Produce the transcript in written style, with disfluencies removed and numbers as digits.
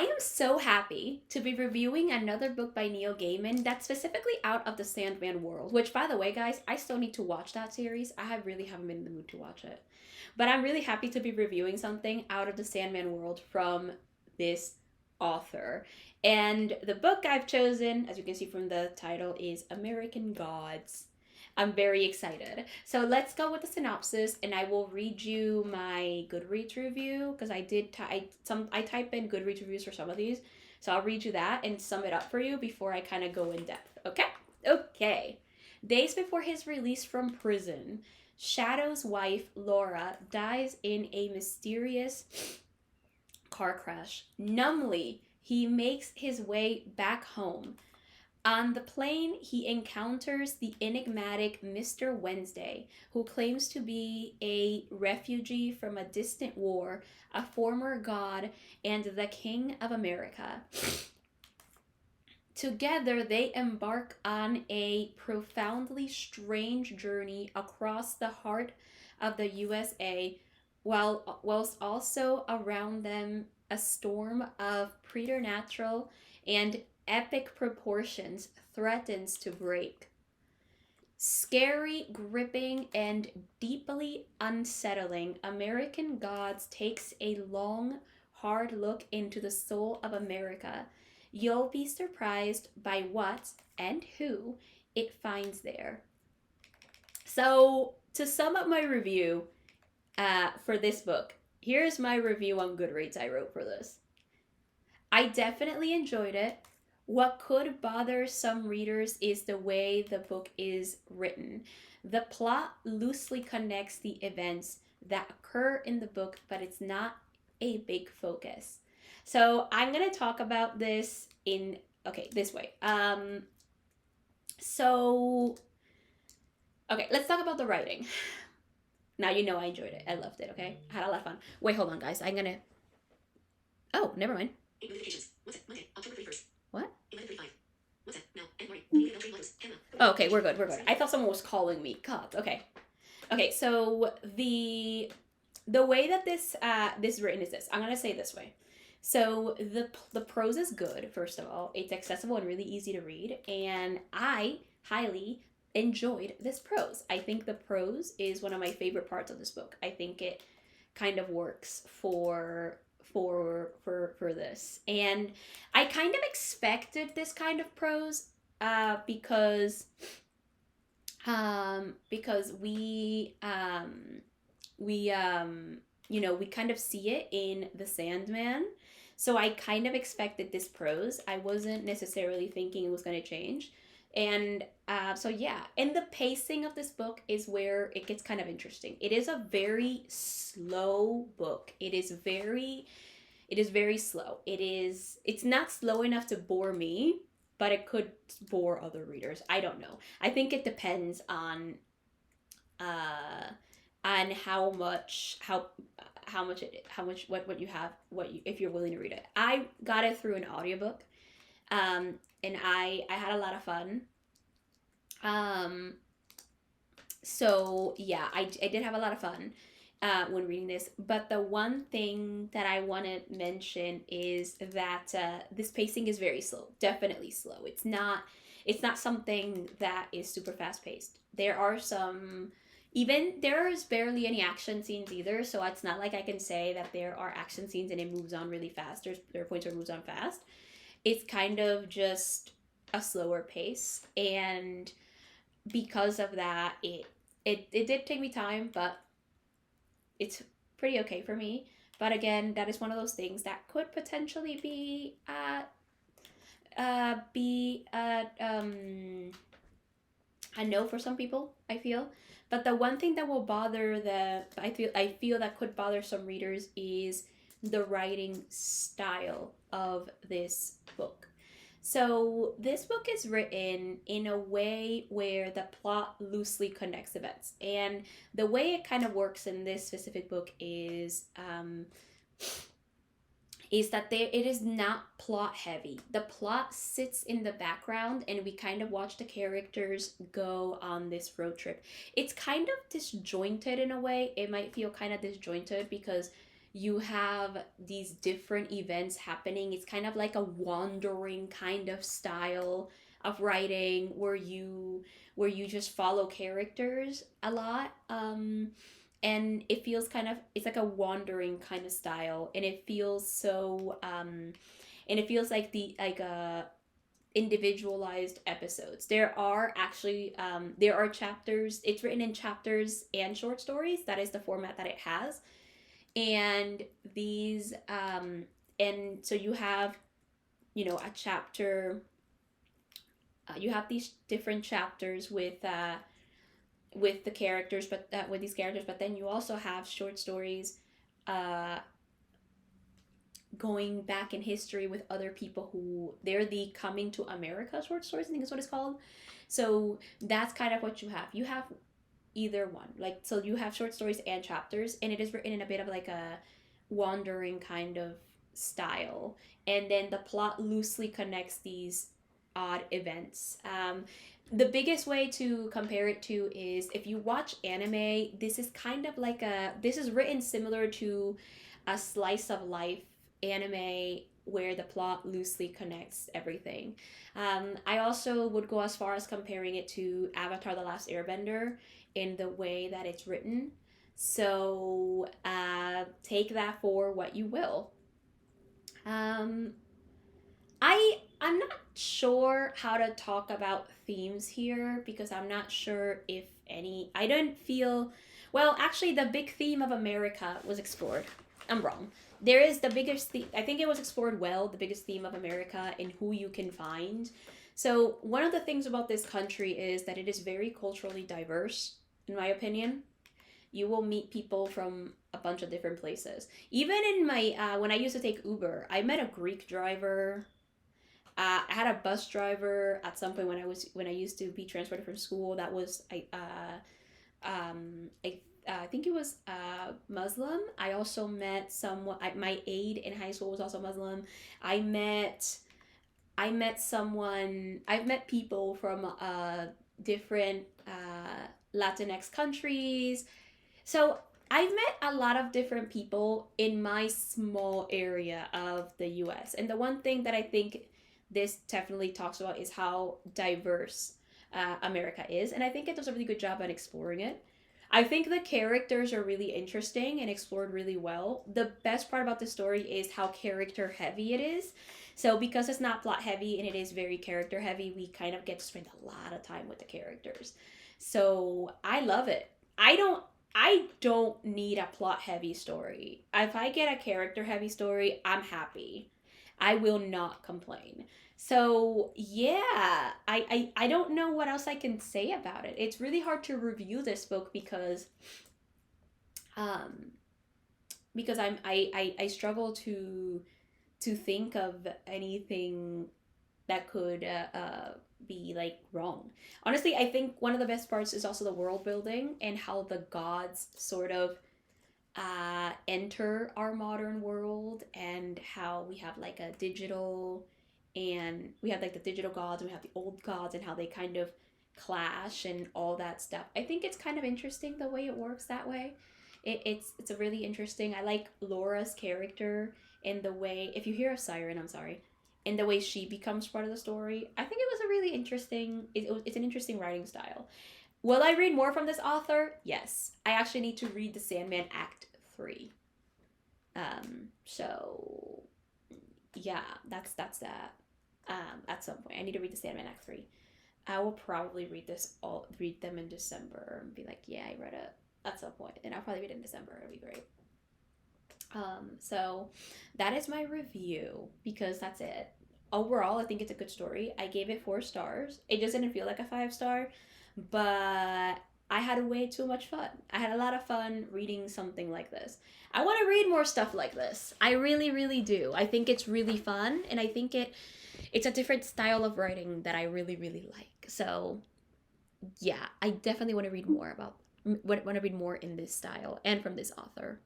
I am so happy to be reviewing another book by Neil Gaiman that's specifically out of the Sandman world, which, by the way, guys, I still need to watch that series. I really haven't been in the mood to watch it. But I'm really happy to be reviewing something out of the Sandman world from this author. And the book I've chosen, as you can see from the title, is American Gods. I'm very excited. So let's go with the synopsis, and I will read you my Goodreads review because I type in Goodreads reviews for some of these. So I'll read you that and sum it up for you before I kind of go in depth. Okay? Okay. Days before his release from prison, Shadow's wife, Laura, dies in a mysterious car crash. Numbly, he makes his way back home. On the plane, he encounters the enigmatic Mr. Wednesday, who claims to be a refugee from a distant war, a former god, and the king of America. Together, they embark on a profoundly strange journey across the heart of the USA, whilst also around them a storm of preternatural and epic proportions threatens to break. Scary, gripping, and deeply unsettling, American Gods takes a long, hard look into the soul of America. You'll be surprised by what and who it finds there. So, to sum up my review for this book, here's my review on Goodreads I wrote for this. I definitely enjoyed it. What could bother some readers is the way the book is written. The plot loosely connects the events that occur in the book, but it's not a big focus. So I'm going to talk about this in, this way. Okay, let's talk about the writing. Now you know I enjoyed it. I loved it, okay? I had a lot of fun. Wait, hold on, guys. Oh, never mind. Notifications. What's it? Monday, October 31st. What? 11:35. What's it? No. And Marie. Oh, okay, we're good. I thought someone was calling me. God. Okay. Okay. So the way that this is written is this. I'm gonna say it this way. So the prose is good. First of all, it's accessible and really easy to read, and I highly enjoyed this prose. I think the prose is one of my favorite parts of this book. I think it kind of works for this, and I kind of expected this kind of prose because we we kind of see it in the Sandman, so I kind of expected this prose. I wasn't necessarily thinking it was going to change, and so yeah, and the pacing of this book is where it gets kind of interesting. It is a very slow book. It is very slow. It's not slow enough to bore me, but it could bore other readers. I don't know. I think it depends on how much if you're willing to read it. I got it through an audiobook. And I had a lot of fun. So yeah, I did have a lot of fun when reading this. But the one thing that I want to mention is that this pacing is very slow. Definitely slow. It's not something that is super fast paced. There's barely any action scenes either, so it's not like I can say that there are action scenes and it moves on really fast. There are points where it moves on fast. It's kind of just a slower pace, and because of that, it did take me time, but it's pretty okay for me. But again, that is one of those things that could potentially be a no for some people, I feel. But the one thing that will bother I feel that could bother some readers is the writing style of this book. So this book is written in a way where the plot loosely connects events, and the way it kind of works in this specific book is that it is not plot heavy. The plot sits in the background, and we kind of watch the characters go on this road trip. It's kind of disjointed in a way. It might feel kind of disjointed because You have these different events happening. It's kind of like a wandering kind of style of writing where you just follow characters a lot. And it feels kind of, it's like a wandering kind of style, and it feels so and it feels like the like a individualized episodes. There are actually there are chapters. It's written in chapters and short stories. That is the format that it has. And these and so you have, you know, a chapter, you have these different chapters with the characters, but with these characters, but then you also have short stories uh going back in history with other people who they're the coming to America short stories, I think is what it's called. So that's kind of what you have. You have either one. Like, so you have short stories and chapters, and it is written in a bit of like a wandering kind of style. And then the plot loosely connects these odd events. The biggest way to compare it to is if you watch anime, this is kind of like this is written similar to a slice of life anime where the plot loosely connects everything. I also would go as far as comparing it to Avatar: The Last Airbender in the way that it's written. So take that for what you will. Um, I'm not sure how to talk about themes here because I'm not sure if any. I don't feel. Well, actually, the big theme of America was explored. I'm wrong. There is the biggest theme. I think it was explored well. The biggest theme of America and who you can find. So one of the things about this country is that it is very culturally diverse, in my opinion. You will meet people from a bunch of different places. Even in my when I used to take Uber, I met a Greek driver. I had a bus driver at some point when I used to be transported from school. That was I think it was Muslim. I also met someone. My aide in high school was also Muslim. I met I met someone. I've met people from different Latinx countries. So I've met a lot of different people in my small area of the US. And the one thing that I think this definitely talks about is how diverse America is. And I think it does a really good job at exploring it. I think the characters are really interesting and explored really well. The best part about the story is how character heavy it is. So, because it's not plot heavy and it is very character heavy, we kind of get to spend a lot of time with the characters. So, I love it. I don't need a plot heavy story. If I get a character heavy story, I'm happy. I will not complain. So yeah, I don't know what else I can say about it. It's really hard to review this book um because I struggle to think of anything that could be like wrong. Honestly, I think one of the best parts is also the world building and how the gods sort of enter our modern world, and how we have like a digital, and we have like the digital gods and we have the old gods and how they kind of clash and all that stuff. I think it's kind of interesting the way it works that way. It's a really interesting. I like Laura's character in the way, if you hear a siren, I'm sorry, in the way she becomes part of the story. I think it was a really interesting. It's an interesting writing style. Will I read more from this author? Yes. I actually need to read the Sandman Act 3. So yeah, that's that. At some point, I need to read the Sandman Act 3. I will probably read them in December and be like, yeah, I read it at some point, and I'll probably read it in December. It'll be great. So that is my review because that's it. Overall, I think it's a good story. I gave it 4 stars. It just didn't feel like a 5 star, but I had way too much fun. I had a lot of fun reading something like this. I want to read more stuff like this. I really, really do. I think it's really fun, and I think it's a different style of writing that I really, really like. So yeah, I definitely want to read more about want to read more in this style and from this author.